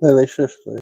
Yeah, they shush me.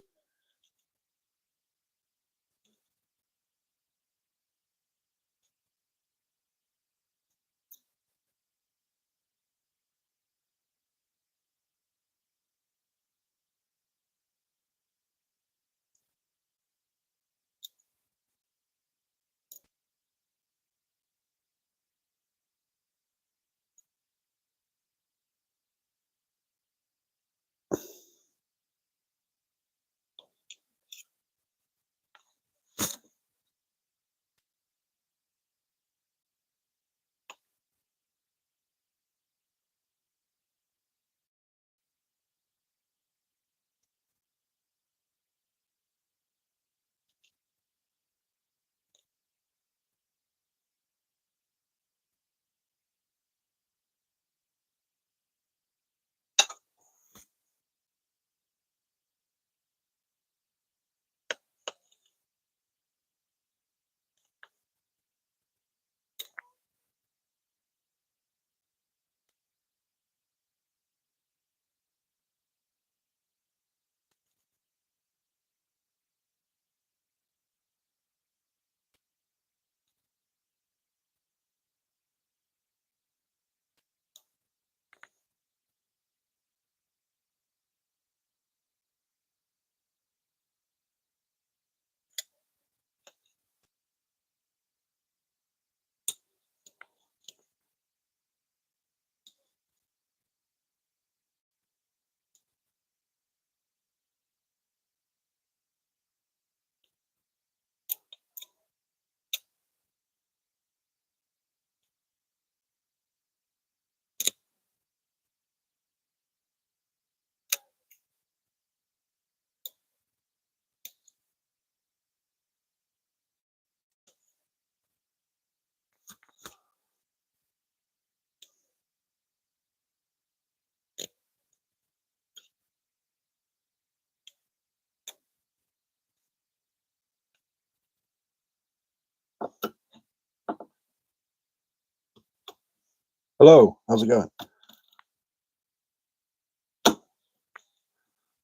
Hello, how's it going?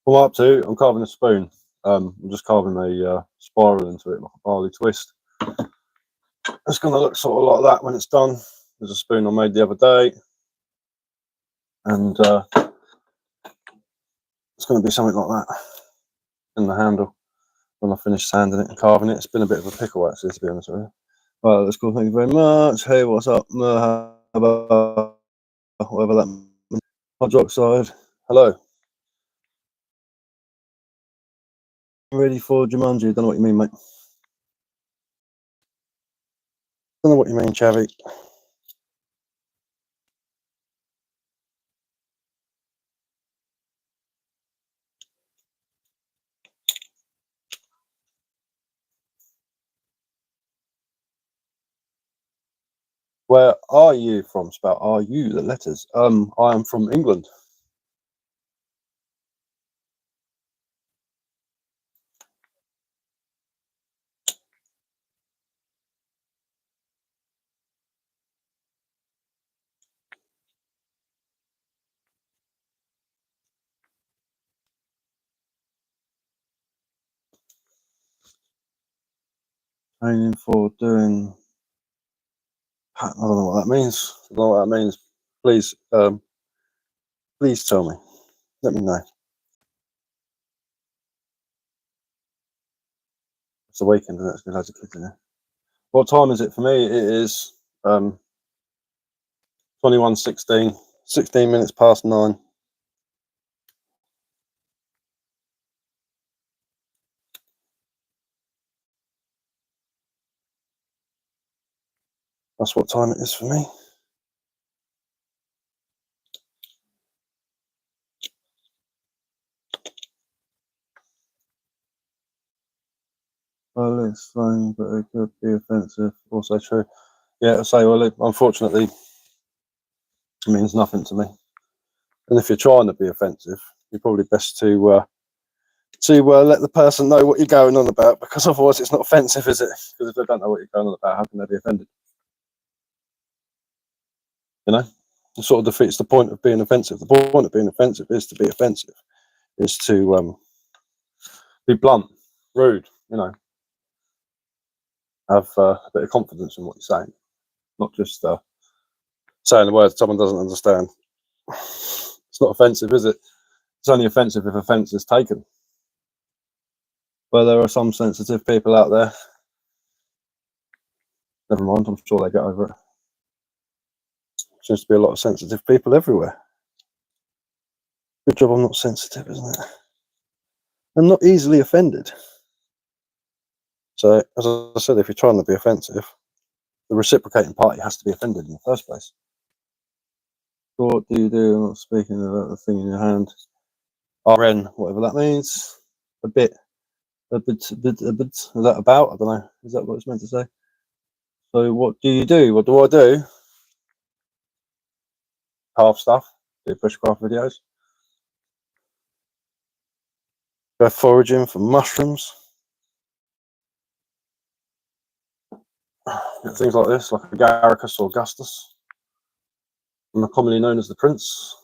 What I'm up to, I'm carving a spoon. I'm just carving a spiral into it, like a barley twist. It's going to look sort of like that when it's done. There's a spoon I made the other day, and it's going to be something like that in the handle when I finish sanding it and carving it. It's been a bit of a pickle, actually, to be honest with you. Well, that's cool. Thank you very much. Hey, what's up? Whatever that means. Hydroxide. Hello. Ready for Jumanji? Don't know what you mean, mate. Don't know what you mean, Chavy. Where are you from? Spout. Are you the letters? I am from England. Training for doing. I don't know what that means. I don't know what that means. Please, please tell me. Let me know. It's the weekend, and it's been loads of kids in there. What time is it for me? It is 21:16. 16 minutes past 9. That's what time it is for me. Well, it's fine, but it could be offensive. Also true. Yeah, I say, well, unfortunately, it means nothing to me. And if you're trying to be offensive, you're probably best to let the person know what you're going on about, because otherwise it's not offensive, is it? Because if they don't know what you're going on about, how can they be offended? You know, it sort of defeats the point of being offensive. The point of being offensive is to be offensive, is to Be blunt, rude, you know. Have a bit of confidence in what you're saying, not just saying the words someone doesn't understand. It's not offensive, is it? It's only offensive if offence is taken. But there are some sensitive people out there. Never mind, I'm sure they get over it. Seems to be a lot of sensitive people everywhere. Good job I'm not sensitive, isn't it? I'm not easily offended. So, as I said, if you're trying to be offensive, the reciprocating party has to be offended in the first place. What do you do? I'm not speaking about the thing in your hand. RN, whatever that means. A bit. Is that about? I don't know. Is that what it's meant to say? So, what do you do? What do I do? Carve stuff. Do bushcraft videos. Go foraging for mushrooms. Things like this, like a Agaricus or Augustus. I'm commonly known as the Prince.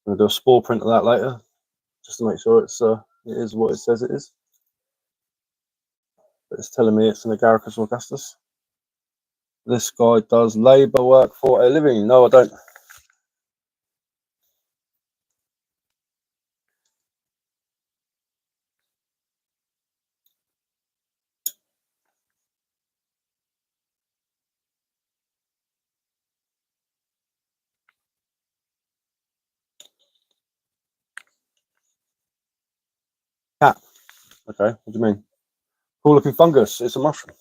I'm going to do a spore print of that later, just to make sure it is what it says it is. But it's telling me it's an Agaricus or Augustus. This guy does labour work for a living. No, I don't. Cat. Okay, what do you mean? Cool looking fungus. It's a mushroom.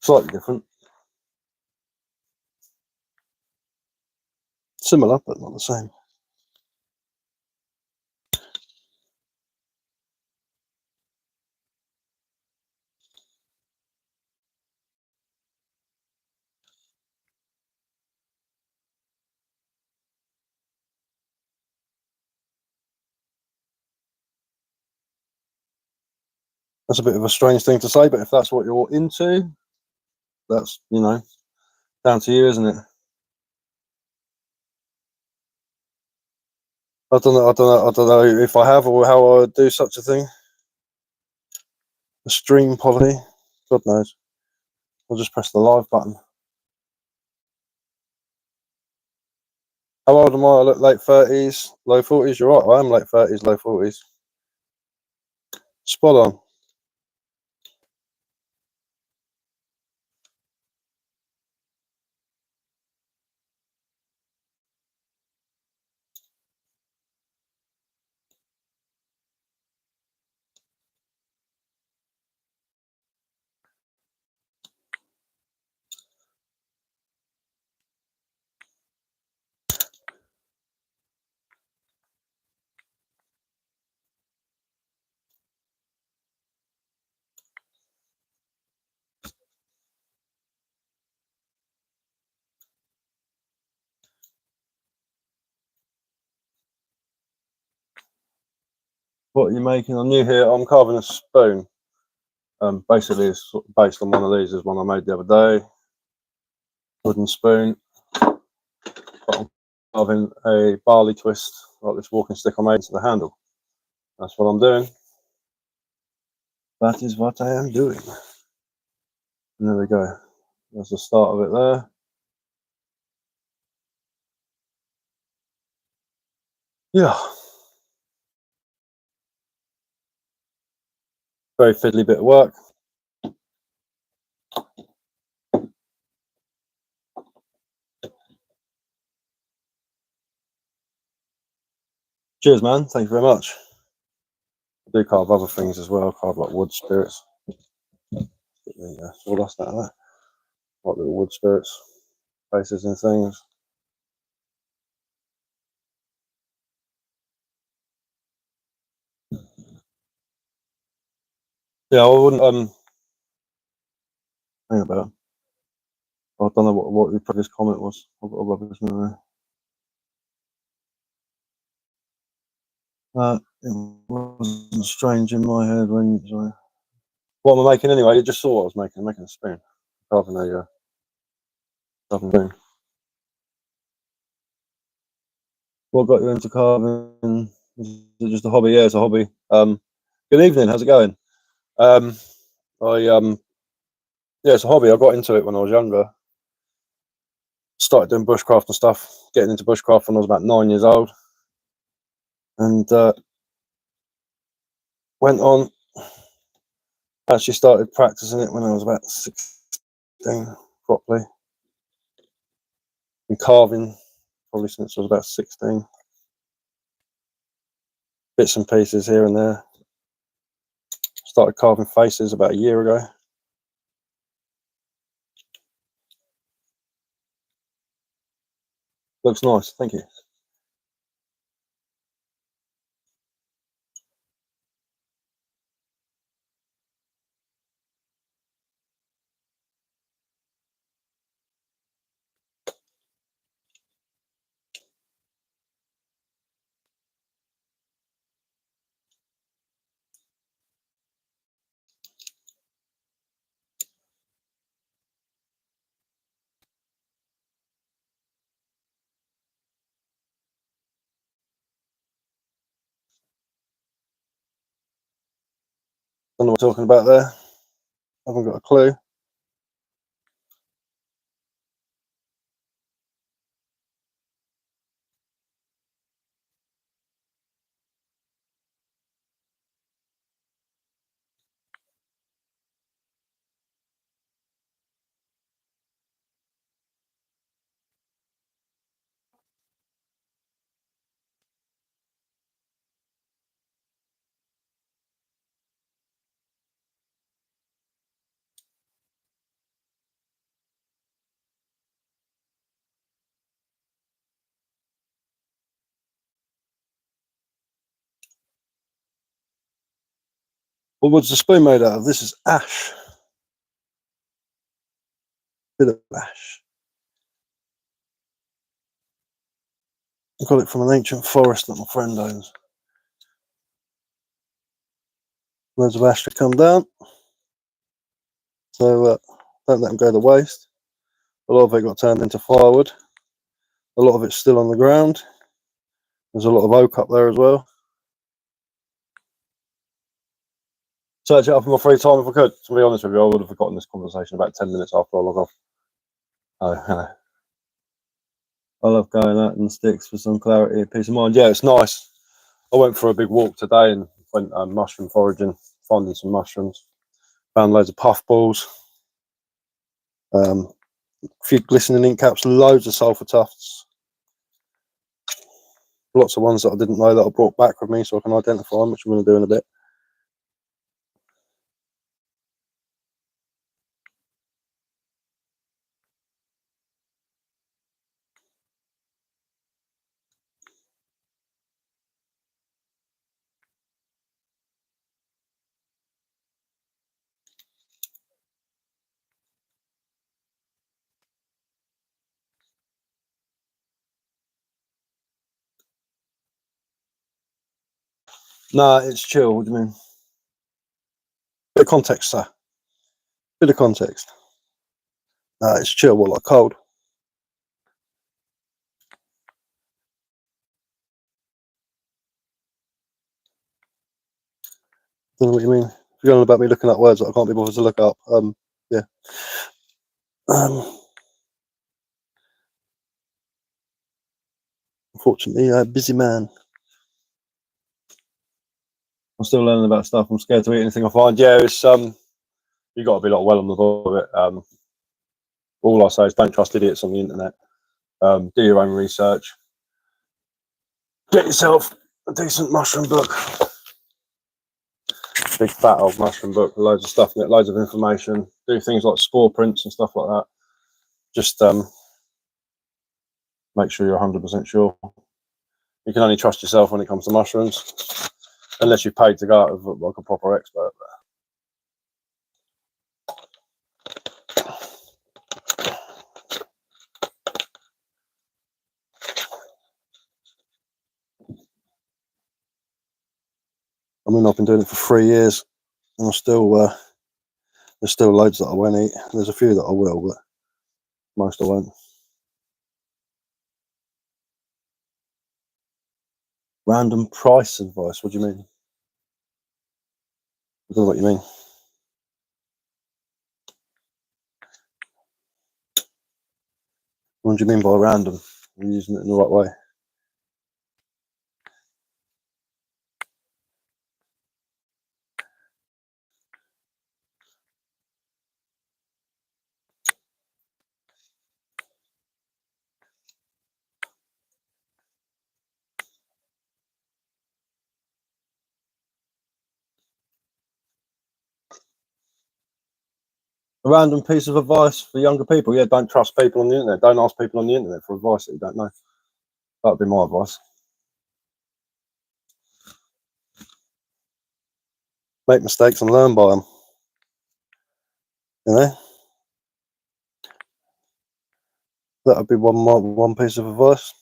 Slightly different. Similar, but not the same. That's a bit of a strange thing to say, but if that's what you're into, that's, you know, down to you, isn't it? I don't know if I have or how I would do such a thing. A stream poverty, God knows. I'll just press the live button. How old am I? I look late 30s, low 40s. You're right, I am late 30s, low 40s. Spot on. What are you making? I'm new here. I'm carving a spoon. Basically, it's based on one of these. Is one I made the other day. Wooden spoon. I'm carving a barley twist, like this walking stick I made, into the handle. That's what I'm doing. That is what I am doing. And there we go. That's the start of it there. Yeah. Very fiddly bit of work. Cheers, man. Thank you very much. I do carve other things as well. I carve like wood spirits. Sawdust out of that. Like little wood spirits, faces and things. Yeah, I wouldn't hang about. I don't know what the previous comment was. I've got a rubbish memory. It wasn't strange in my head when. Sorry. What am I making anyway? You just saw what I was making. I'm making a spoon. Carving a Something. What got you into carving? Is it just a hobby? Yeah, it's a hobby. Good evening. How's it going? Um, yeah, it's a hobby. I got into it when I was younger. Started doing bushcraft and stuff. Getting into bushcraft when I was about 9 years old, and went on. Actually, started practicing it when I was about 16 properly. Been carving probably since I was about 16. Bits and pieces here and there. Started carving faces about a year ago. Looks nice, thank you. Don't know what we're talking about there. Haven't got a clue. What was the spoon made out of? This is ash. Bit of ash. I got it from an ancient forest that my friend owns. Loads of ash to come down. So don't let them go to waste. A lot of it got turned into firewood. A lot of it's still on the ground. There's a lot of oak up there as well. Search it up in my free time if I could. To be honest with you, I would have forgotten this conversation about 10 minutes after I log off. Oh, I love going out in the sticks for some clarity and peace of mind. Yeah, it's nice. I went for a big walk today and went mushroom foraging, finding some mushrooms. Found loads of puffballs, a few glistening ink caps, loads of sulphur tufts. Lots of ones that I didn't know that I brought back with me so I can identify them, which I'm going to do in a bit. Nah, it's chill. What do you mean? Bit of context, sir. Bit of context. Nah, it's chill. What, like cold? Don't know what you mean. If you're going about me looking at words that I can't be bothered to look up, yeah. Unfortunately, a busy man. I'm still learning about stuff. I'm scared to eat anything I find. Yeah, it's you got to be like well on the ball with it. All I say is don't trust idiots on the internet. Do your own research. Get yourself a decent mushroom book. Big fat old mushroom book with loads of stuff in it, loads of information. Do things like spore prints and stuff like that. Just make sure you're 100% sure. You can only trust yourself when it comes to mushrooms, unless you're paid to go out with like a proper expert. I mean, I've been doing it for 3 years, and I still there's still loads that I won't eat. There's a few that I will, but Most I won't. Random price advice. What do you mean? I don't know what you mean. What do you mean by random? Are you using it in the right way? A random piece of advice for younger people. Yeah, don't trust people on the internet. Don't ask people on the internet for advice that you don't know. That would be my advice. Make mistakes and learn by them. You know? That would be one piece of advice.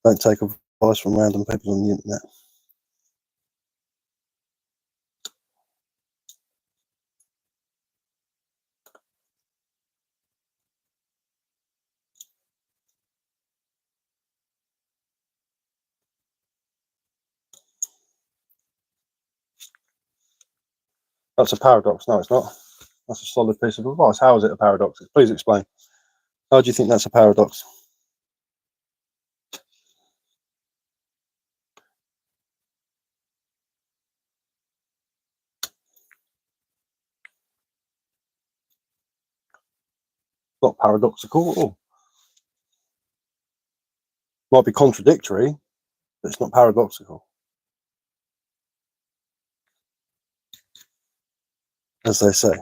Don't take advice from random people on the internet. That's a paradox. No, it's not. That's a solid piece of advice. How is it a paradox? Please explain. How do you think that's a paradox? Not paradoxical at all. Might be contradictory, but it's not paradoxical, as they say.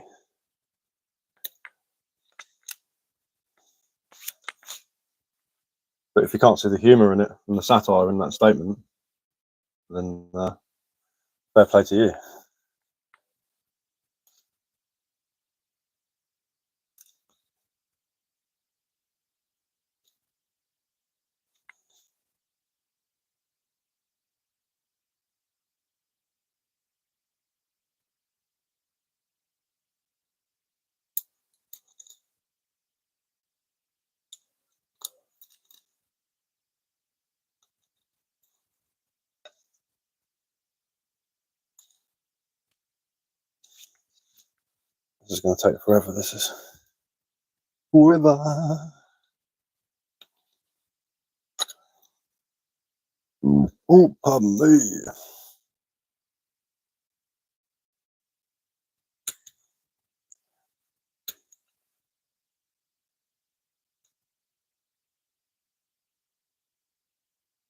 But if you can't see the humour in it and the satire in that statement, then fair play to you. This is going to take forever. This is forever. Oh, pardon me.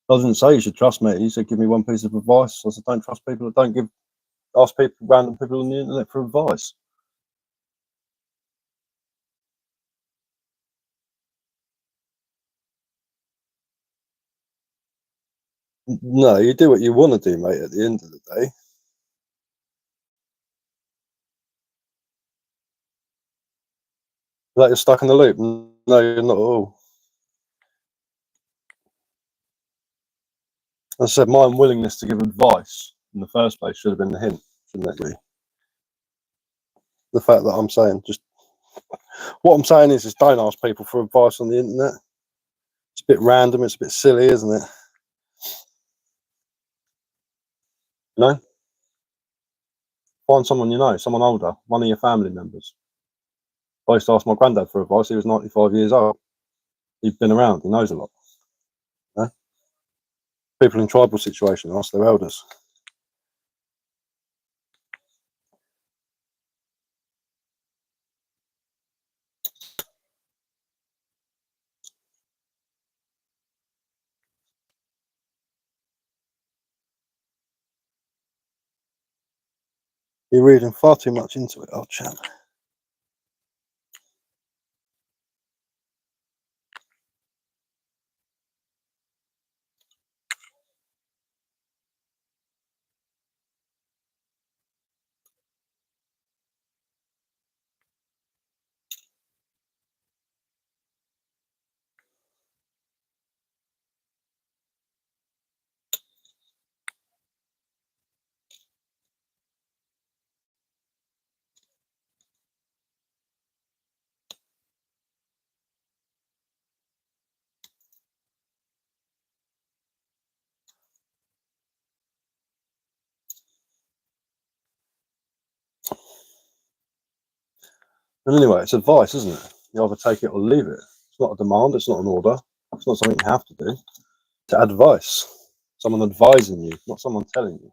I didn't say you should trust me. You said give me one piece of advice. I said don't trust people. Don't ask people, random people on the internet for advice. No, you do what you want to do, mate. At the end of the day, like you're stuck in the loop. No, you're not at all. As I said, my unwillingness to give advice in the first place should have been the hint, shouldn't it be? The fact that I'm saying just what I'm saying is don't ask people for advice on the internet. It's a bit random. It's a bit silly, isn't it? You know, find someone you know, someone older, one of your family members. I used to ask my granddad for advice. He was 95 years old. He's been around. He knows a lot. You know? People in tribal situations ask their elders. You're reading far too much into it, old chap. And anyway, it's advice, isn't it? You either take it or leave it. It's not a demand, it's not an order, it's not something you have to do. It's advice. Someone advising you, not someone telling you.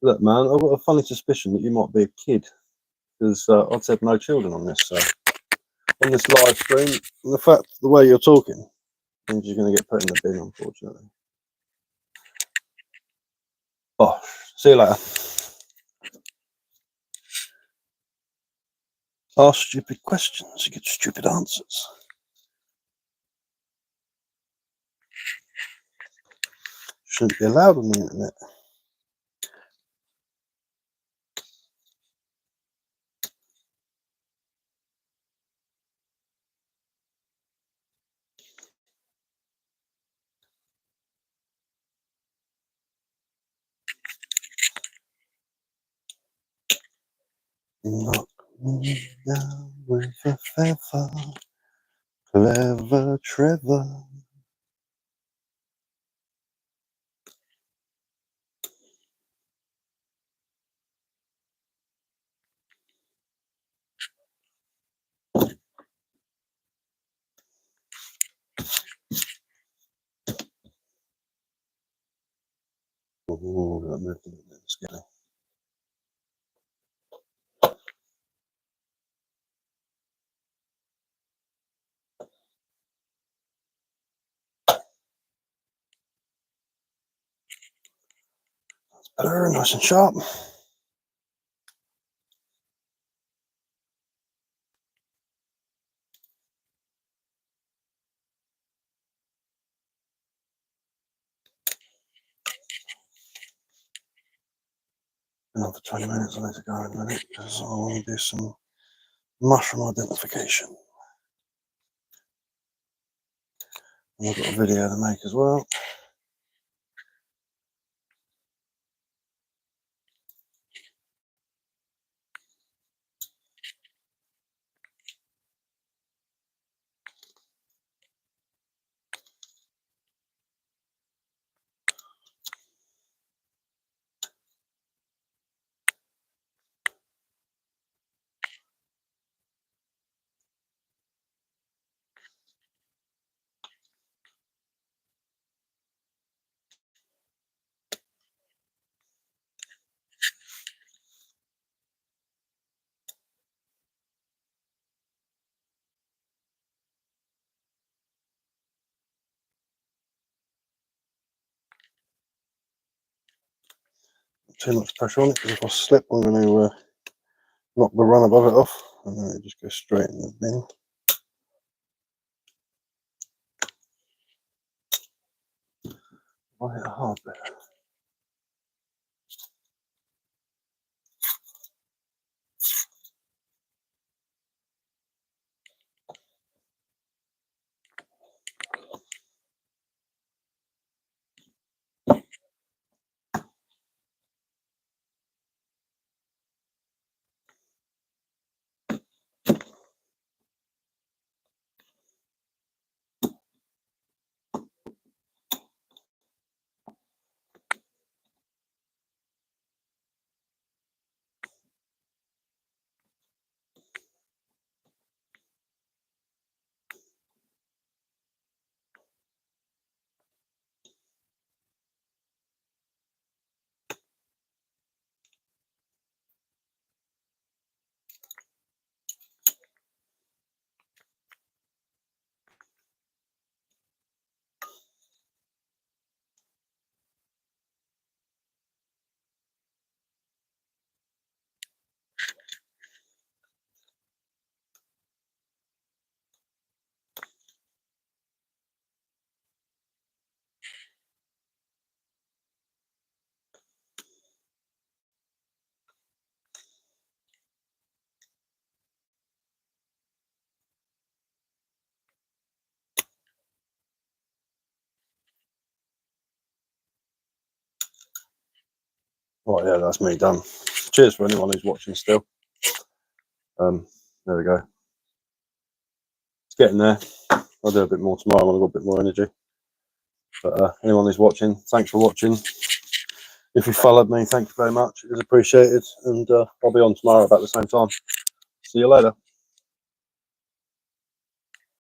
Look, man, I've got a funny suspicion that you might be a kid, because I've said no children on this on this live stream. And the way you're talking means you're going to get put in the bin, unfortunately. Oh, see you later. Ask stupid questions, you get stupid answers. Shouldn't be allowed on the internet. Knock me down with a feather, clever Trevor. Oh, that moved a little bit scary. That's better, nice and sharp. Another 20 minutes I need to go in a minute because I want to do some mushroom identification. And I've got a video to make as well. Too much pressure on it because if I slip, I'm going to knock the run above it off, and then it just goes straight in the bin. I hit a hard bit. Right, yeah, that's me done. Cheers for anyone who's watching still. There we go. It's getting there. I'll do a bit more tomorrow when I've got a bit more energy. But anyone who's watching, thanks for watching. If you followed me, thank you very much. It is appreciated, and I'll be on tomorrow about the same time. See you later.